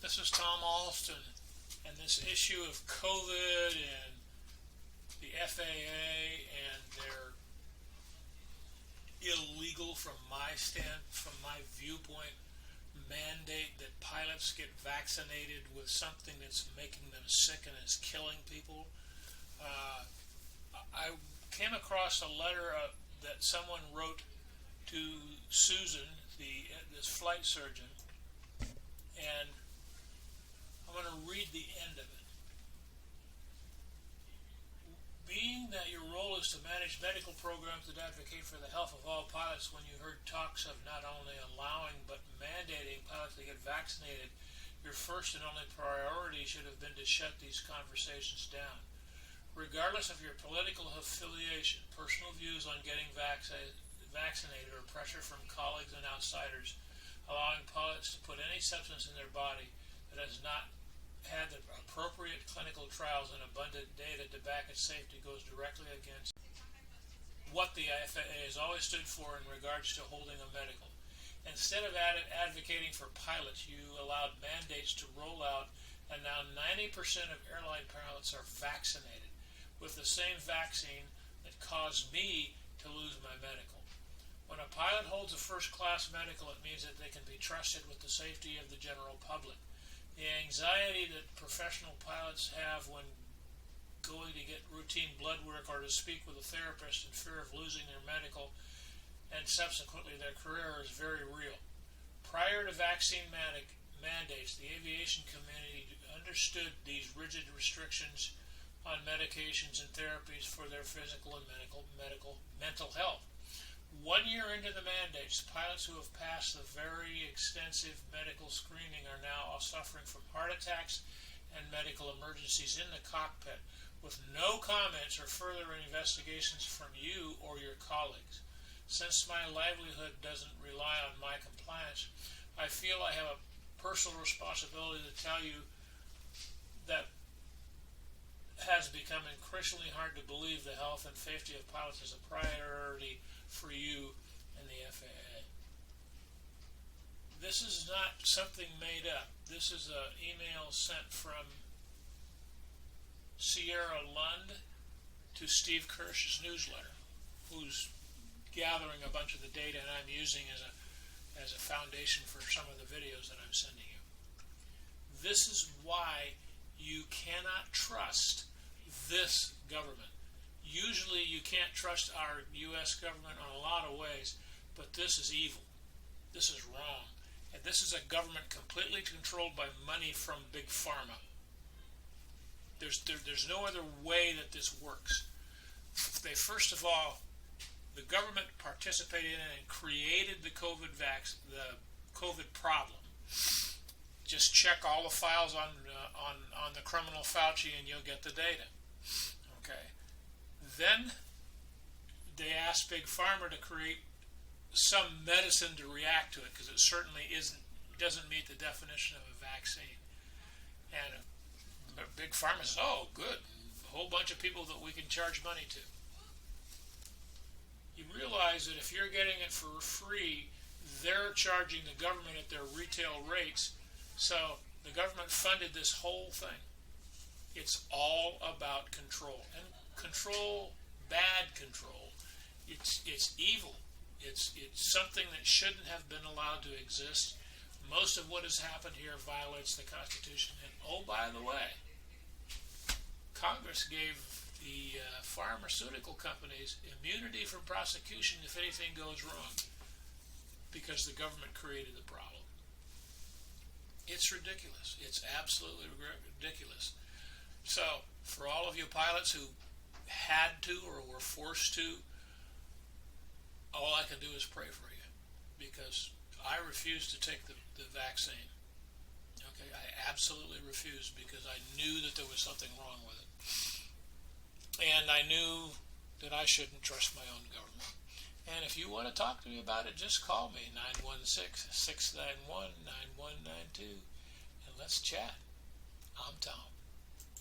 This is Tom Alston, and this issue of COVID and the FAA and their illegal, from my viewpoint, mandate that pilots get vaccinated with something that's making them sick and is killing people. I came across a letter that someone wrote to Susan, this flight surgeon, and I'm going to read the end of it. Being that your role is to manage medical programs that advocate for the health of all pilots, when you heard talks of not only allowing but mandating pilots to get vaccinated, your first and only priority should have been to shut these conversations down. Regardless of your political affiliation, personal views on getting vaccinated, or pressure from colleagues and outsiders, allowing pilots to put any substance in their body that has not had the appropriate clinical trials and abundant data to back its safety goes directly against what the FAA has always stood for in regards to holding a medical. Instead of advocating for pilots, you allowed mandates to roll out, and now 90% of airline pilots are vaccinated with the same vaccine that caused me to lose my medical. When a pilot holds a first-class medical, it means that they can be trusted with the safety of the general public. The anxiety that professional pilots have when going to get routine blood work or to speak with a therapist in fear of losing their medical and subsequently their career is very real. Prior to vaccine mandates, the aviation community understood these rigid restrictions on medications and therapies for their physical and mental health. 1 year into the mandates, pilots who have passed the very extensive medical screening are now suffering from heart attacks and medical emergencies in the cockpit with no comments or further investigations from you or your colleagues. Since my livelihood doesn't rely on my compliance, I feel I have a personal responsibility to tell you that has become increasingly hard to believe the health and safety of pilots is a priority for you and the FAA. This is not something made up. This is an email sent from Sierra Lund to Steve Kirsch's newsletter, who's gathering a bunch of the data and I'm using as a foundation for some of the videos that I'm sending you. This is why you cannot trust this government. Usually you can't trust our U.S. government on a lot of ways, but this is evil. This is wrong. And this is a government completely controlled by money from Big Pharma. There's no other way that this works. First of all, the government participated in and created the COVID problem. Just check all the files on the criminal Fauci and you'll get the data. Okay. Then they asked Big Pharma to create some medicine to react to it, because it certainly doesn't meet the definition of a vaccine. And Big Pharma says, oh, good, a whole bunch of people that we can charge money to. You realize that if you're getting it for free, they're charging the government at their retail rates. So the government funded this whole thing. It's all about control. And control, bad control. It's evil. It's something that shouldn't have been allowed to exist. Most of what has happened here violates the Constitution. And oh, by the way, Congress gave the pharmaceutical companies immunity from prosecution if anything goes wrong, because the government created the problem. It's ridiculous. It's absolutely ridiculous. So, for all of you pilots who had to or were forced to, all I can do is pray for you, because I refuse to take the vaccine. Okay, I absolutely refused, because I knew that there was something wrong with it. And I knew that I shouldn't trust my own government. And if you want to talk to me about it, just call me, 916-691-9192, and let's chat. I'm Tom.